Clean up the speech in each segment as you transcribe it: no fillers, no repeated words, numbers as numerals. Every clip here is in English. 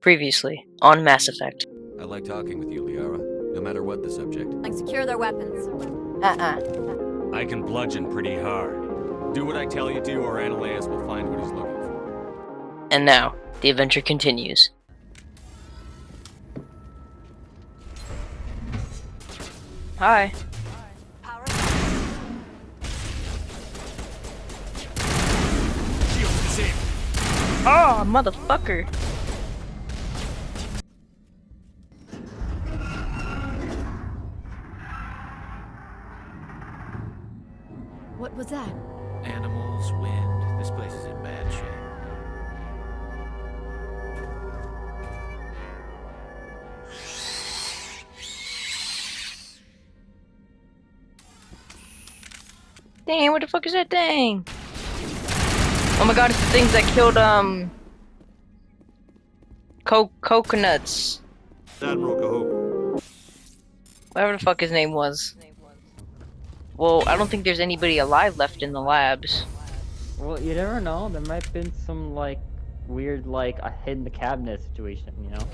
Previously, on Mass Effect. I like talking with you, Liara, no matter what the subject. Secure their weapons. I can bludgeon pretty hard. Do what I tell you to, or Ananias will find what he's looking for. And now, the adventure continues. Hi. Oh, motherfucker. What was that? Animals, wind. This place is in bad shape. Dang, what the fuck is that thing? Oh my god, it's the things that killed, coconuts. Admiral Cahoon. Whatever the fuck his name was. Well, I don't think there's anybody alive left in the labs. Well, you never know. There might have been some, like, weird, like, a hidden cabinet situation, you know?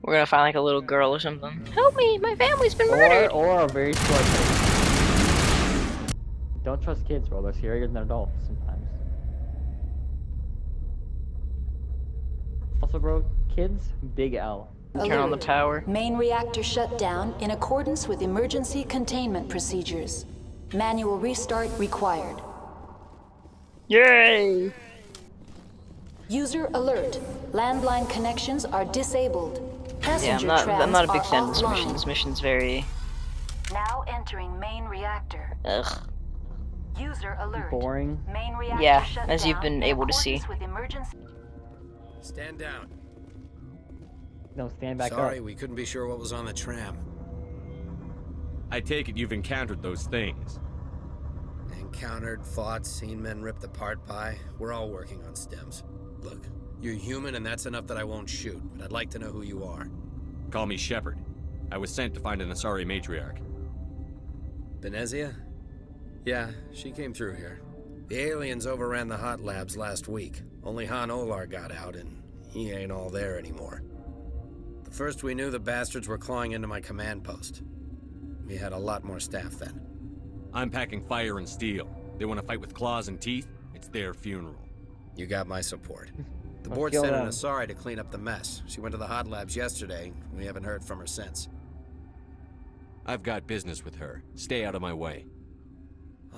We're gonna find, like, a little girl or something. Help me! My family's been murdered! Or a very short kid. Don't trust kids, bro. They're scarier than adults sometimes. Also, bro, kids, big L. Turn on the power. Main reactor shut down in accordance with emergency containment procedures. Manual restart required. Yay! User alert. Landline connections are disabled. Yeah, Passenger I'm not a big trams fan are of this offline. mission. This mission's very... Now entering main reactor. Ugh. User alert. Boring. Main reactor Yeah, shut as you've down been in able to see. accordance with emergency. Stand down. No, stand back Sorry, up. we couldn't be sure what was on the tram. I take it you've encountered those things. Encountered, fought, seen men ripped apart by. We're all working on stems. Look, you're human and that's enough that I won't shoot, but I'd like to know who you are. Call me Shepard. I was sent to find an Asari matriarch. Benezia? Yeah, she came through here. The aliens overran the hot labs last week. Only Han Olar got out and he ain't all there anymore. The first we knew, the bastards were clawing into my command post. We had a lot more staff then. I'm packing fire and steel. They want to fight with claws and teeth? It's their funeral. You got my support. The Let's board kill sent an them. Asari to clean up the mess. She went to the hot labs yesterday. We haven't heard from her since. I've got business with her. Stay out of my way.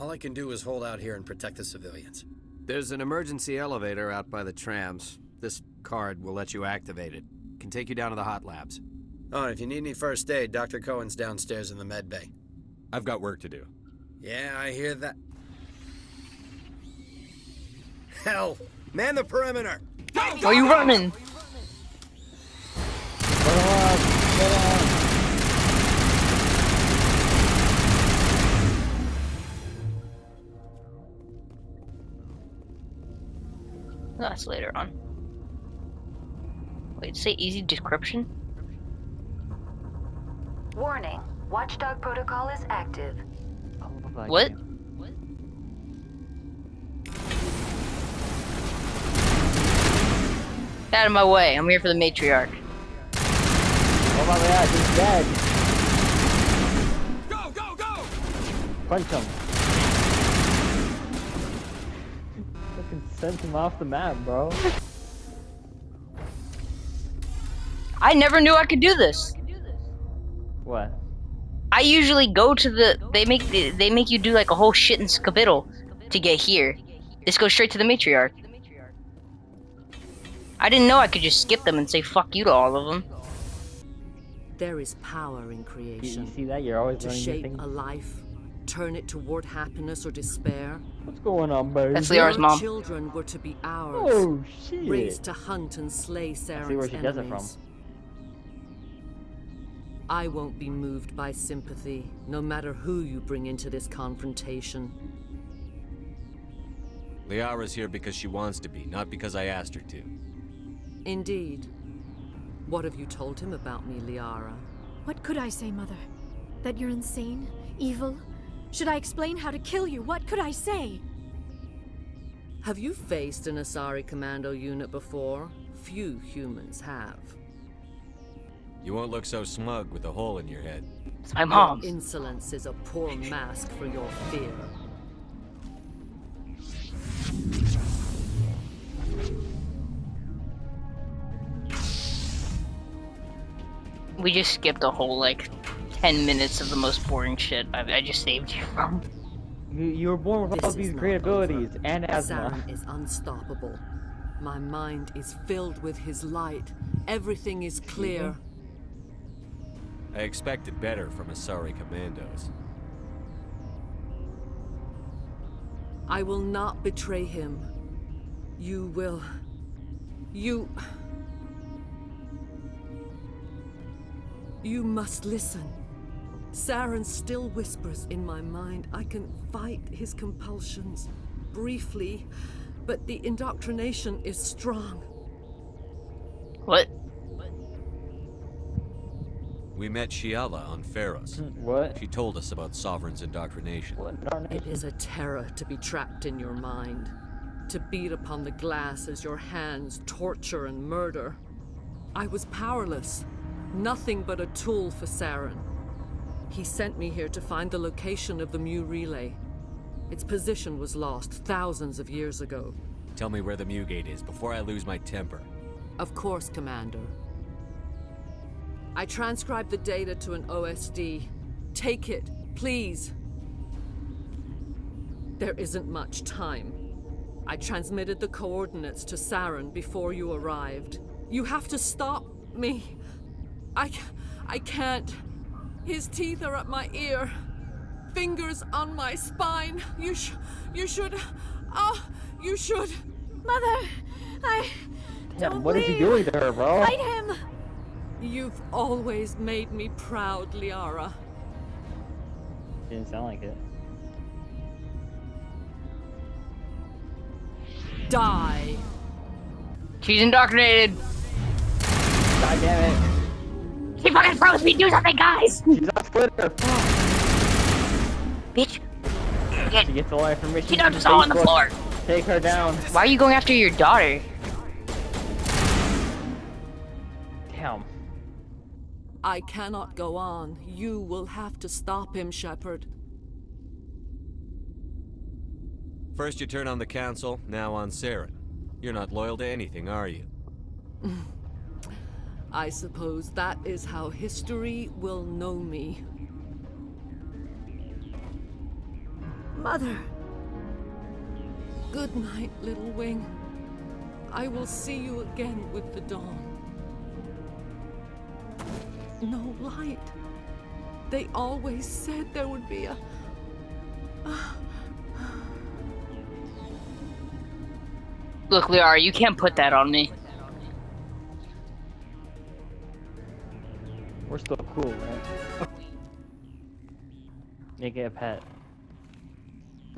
All I can do is hold out here and protect the civilians. There's an emergency elevator out by the trams. This card will let you activate it. Can take you down to the hot labs. Oh, and if you need any first aid, Dr. Cohen's downstairs in the med bay. I've got work to do. Yeah, I hear that. Hell! Man the perimeter! Are you running? That's later on. Wait, say easy decryption? Warning. Watchdog protocol is active. What? Get out of my way. I'm here for the Matriarch. Oh my god, he's dead. Go, go, go! Punch him. Fucking sent him off the map, bro. I never knew I could do this. What? I usually go to the they make you do like a whole shit and skabittle to get here. This goes straight to the Matriarch. I didn't know I could just skip them and say fuck you to all of them. There is power in creation. You see that? You're always To learning new shape things. a life, turn it toward happiness or despair. What's going on, baby? That's Liara's Our mom. children were to be ours, Oh, shit. raised to hunt and slay Saren's where she gets it enemies. I won't be moved by sympathy, no matter who you bring into this confrontation. Liara's here because she wants to be, not because I asked her to. Indeed. What have you told him about me, Liara? What could I say, Mother? That you're insane? Evil? Should I explain how to kill you? What could I say? Have you faced an Asari commando unit before? Few humans have. You won't look so smug with a hole in your head. It's my mom's. Your insolence is a poor mask for your fear. We just skipped a whole, like, 10 minutes of the most boring shit I just saved you from. You were born with all This these is not great abilities over. and asthma. Saren is unstoppable. My mind is filled with his light. Everything is clear. I expected better from Asari commandos. I will not betray him. You will. You must listen. Saren still whispers in my mind. I can fight his compulsions briefly, but the indoctrination is strong. What? We met Shiala on Pharos. What? She told us about Sovereign's indoctrination. It is a terror to be trapped in your mind, to beat upon the glass as your hands torture and murder. I was powerless, nothing but a tool for Saren. He sent me here to find the location of the Mu relay. Its position was lost thousands of years ago. Tell me where the Mu gate is before I lose my temper. Of course, Commander. I transcribed the data to an OSD. Take it, please. There isn't much time. I transmitted the coordinates to Saren before you arrived. You have to stop me. I can't. His teeth are at my ear. Fingers on my spine. You should. You should. Mother, Damn, what is he doing to her, bro? fight him! You've always made me proud, Liara. Didn't sound like it. Die. She's indoctrinated. God damn it. She fucking froze me. Do something, guys. She's on Twitter. Bitch. She gets all the information. She dumped from us all on the Facebook. floor. Take her down. Why are you going after your daughter? Damn. I cannot go on. You will have to stop him, Shepard. First you turn on the Council, now on Saren. You're not loyal to anything, are you? I suppose that is how history will know me. Mother, Good night, little wing. I will see you again with the dawn. No light. They always said there would be a... Look, Liara, you can't put that on me. We're still cool, right? Make it a pet.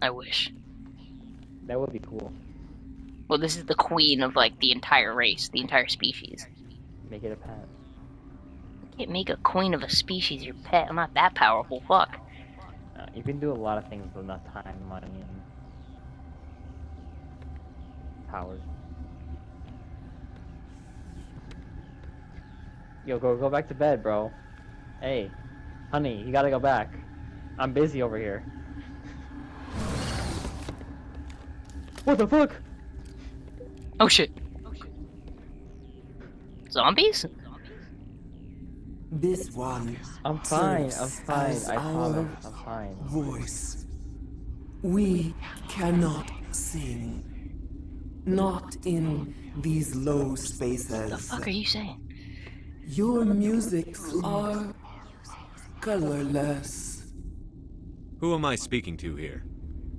I wish. That would be cool. Well, this is the queen of, like, the entire race, the entire species. Make it a pet. You can't make a queen of a species your pet. I'm not that powerful. Fuck. You can do a lot of things with enough time, money, and powers. Yo, go back to bed, bro. Hey, honey, you gotta go back. I'm busy over here. What the fuck? Oh shit. Zombies? This one. I'm fine. serves I'm fine. as I promise. our I'm fine. Voice. We cannot sing. Not in these low spaces. What the fuck are you saying? Your musics are colorless. Who am I speaking to here?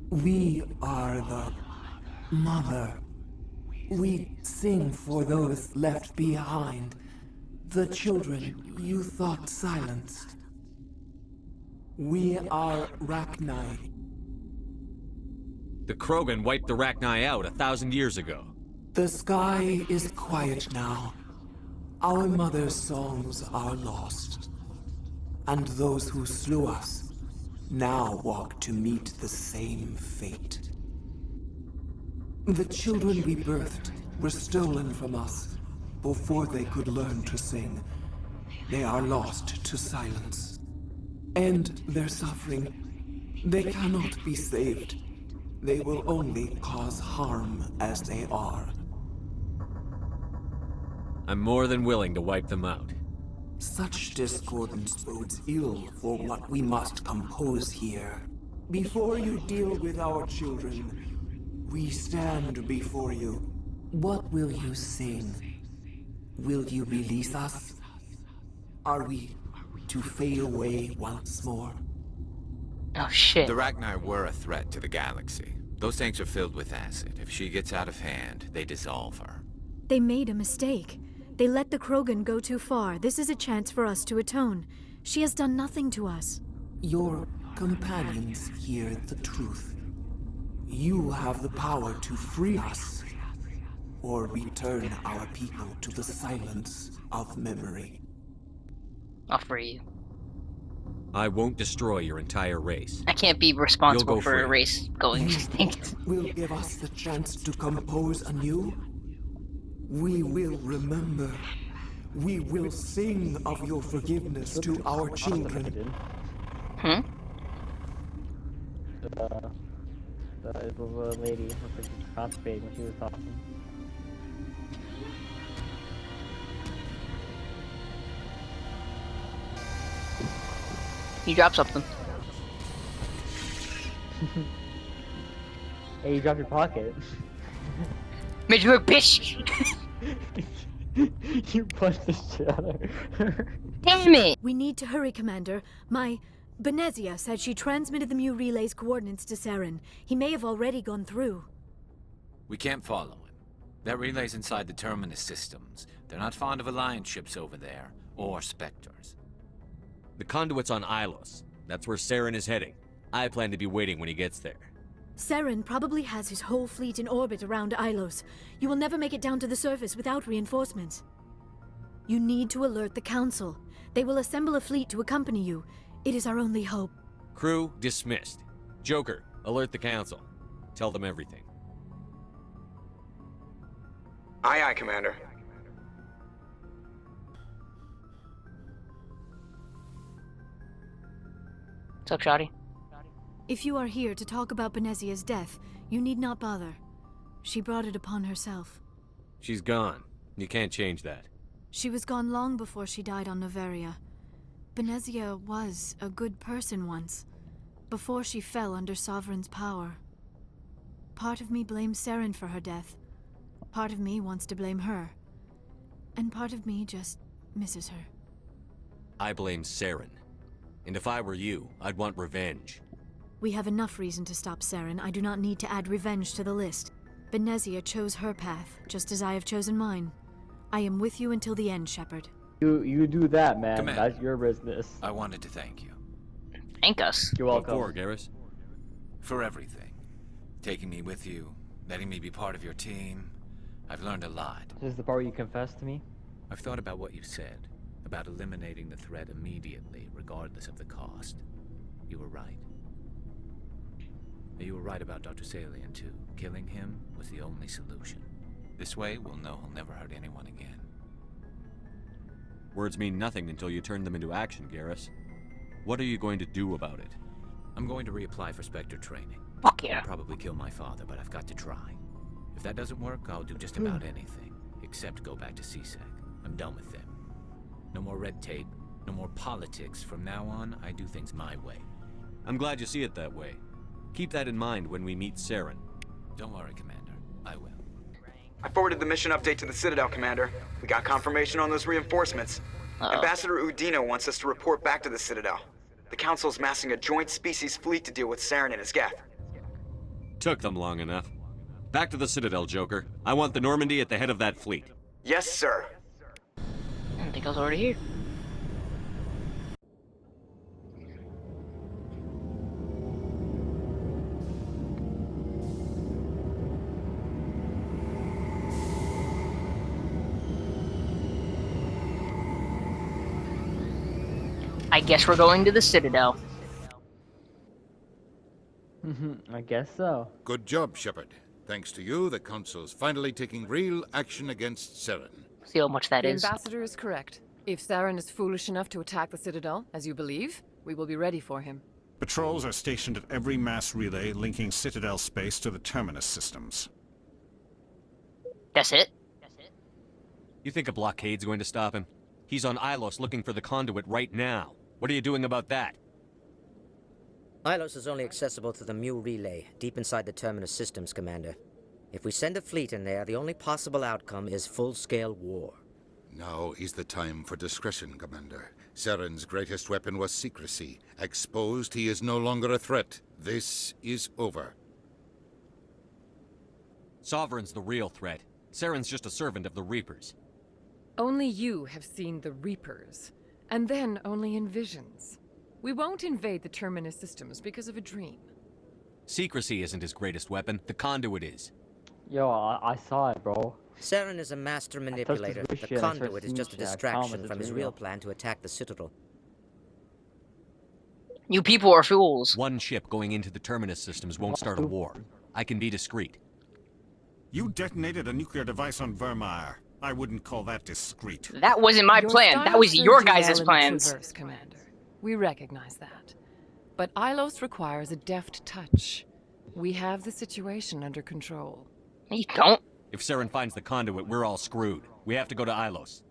We are the mother. We sing for those left behind. The children you thought silenced. We are Rachni. The Krogan wiped the Rachni out 1,000 years ago. The sky is quiet now. Our mother's songs are lost. And those who slew us now walk to meet the same fate. The children we birthed were stolen from us before they could learn to sing. They are lost to silence. And their suffering, they cannot be saved. They will only cause harm as they are. I'm more than willing to wipe them out. Such discordance bodes ill for what we must compose here. Before you deal with our children, we stand before you. What will you sing? Will you release us? Are we to fade away once more? Oh shit. The Rachni were a threat to the galaxy. Those tanks are filled with acid. If she gets out of hand, they dissolve her. They made a mistake. They let the Krogan go too far. This is a chance for us to atone. She has done nothing to us. Your companions hear the truth. You have the power to free us, or return our people to the silence of memory. I'll free you. I won't destroy your entire race. I can't be responsible You'll go for a free. race going extinct. Will give us the chance to compose anew. We will remember. We will sing of your forgiveness to our children. Hmm? The little lady was like constipated when she was talking. You dropped something. Hey, you dropped your pocket. Matriarch bitch! You punched the shit out of her. Damn it! We need to hurry, Commander. Benezia said she transmitted the Mu relay's coordinates to Saren. He may have already gone through. We can't follow him. That relay's inside the Terminus systems. They're not fond of Alliance ships over there, or Spectres. The conduit's on Ilos. That's where Saren is heading. I plan to be waiting when he gets there. Saren probably has his whole fleet in orbit around Ilos. You will never make it down to the surface without reinforcements. You need to alert the Council. They will assemble a fleet to accompany you. It is our only hope. Crew dismissed. Joker, alert the council. Tell them everything. Aye, aye, Commander. What's up, Shoddy? If you are here to talk about Benezia's death, you need not bother. She brought it upon herself. She's gone. You can't change that. She was gone long before she died on Noveria. Benezia was a good person once, before she fell under Sovereign's power. Part of me blames Saren for her death. Part of me wants to blame her. And part of me just misses her. I blame Saren. And if I were you, I'd want revenge. We have enough reason to stop Saren. I do not need to add revenge to the list. Benezia chose her path, just as I have chosen mine. I am with you until the end, Shepard. You do that, man. Commander. That's your business. I wanted to thank you. Thank us. You're welcome. What for, Garrus? For everything. Taking me with you, letting me be part of your team. I've learned a lot. This is the part where you confess to me? I've thought about what you said, about eliminating the threat immediately, regardless of the cost. You were right. You were right about Dr. Salian, too. Killing him was the only solution. This way, we'll know he'll never hurt anyone again. Words mean nothing until you turn them into action, Garrus. What are you going to do about it? I'm going to reapply for Spectre training. Fuck yeah. I'll probably kill my father, but I've got to try. If that doesn't work, I'll do just about anything, except go back to CSEC. I'm done with them. No more red tape, no more politics. From now on, I do things my way. I'm glad you see it that way. Keep that in mind when we meet Saren. Don't worry, Commander. I will. I forwarded the mission update to the Citadel, Commander. We got confirmation on those reinforcements. Ambassador Udina wants us to report back to the Citadel. The Council's massing a joint species fleet to deal with Saren and his Geth. Took them long enough. Back to the Citadel, Joker. I want the Normandy at the head of that fleet. Yes, sir. I think I was already here. I guess we're going to the Citadel. I guess so. Good job, Shepard. Thanks to you, the Council's finally taking real action against Saren. See how much that The is. ambassador is correct. If Saren is foolish enough to attack the Citadel, as you believe, we will be ready for him. Patrols are stationed at every mass relay linking Citadel space to the terminus systems. That's it? You think a blockade's going to stop him? He's on Ilos looking for the conduit right now. What are you doing about that? Ilos is only accessible to the Mu relay, deep inside the terminus systems, Commander. If we send a fleet in there, the only possible outcome is full-scale war. Now is the time for discretion, Commander. Saren's greatest weapon was secrecy. Exposed, he is no longer a threat. This is over. Sovereign's the real threat. Saren's just a servant of the Reapers. Only you have seen the Reapers, and then only in visions. We won't invade the terminus systems because of a dream. Secrecy isn't his greatest weapon. The conduit is. Yo, I saw it, bro. Saren is a master manipulator. The conduit is just a distraction from his real plan to attack the Citadel. You people are fools. One ship going into the terminus systems won't start a war. I can be discreet. You detonated a nuclear device on Vermeer. I wouldn't call that discreet. That wasn't my plan. That was your guys' plans. Traverse, Commander. We recognize that. But Ilos requires a deft touch. We have the situation under control. You don't. If Saren finds the conduit, we're all screwed. We have to go to Ilos.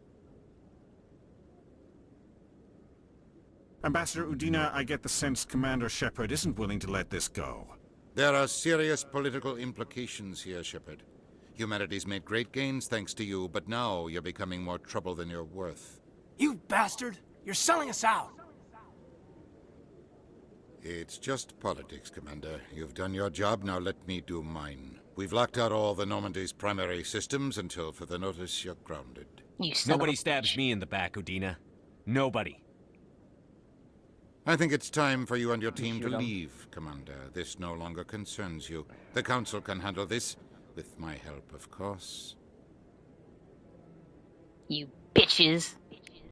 Ambassador Udina, I get the sense Commander Shepard isn't willing to let this go. There are serious political implications here, Shepard. Humanity's made great gains thanks to you, but now you're becoming more trouble than you're worth. You bastard! You're selling us out! It's just politics, Commander. You've done your job, now let me do mine. We've locked out all the Normandy's primary systems until further notice you're grounded. Nobody stabs me in the back, Udina. Nobody. I think it's time for you and your team to leave, Commander. This no longer concerns you. The Council can handle this, with my help, of course. You bitches.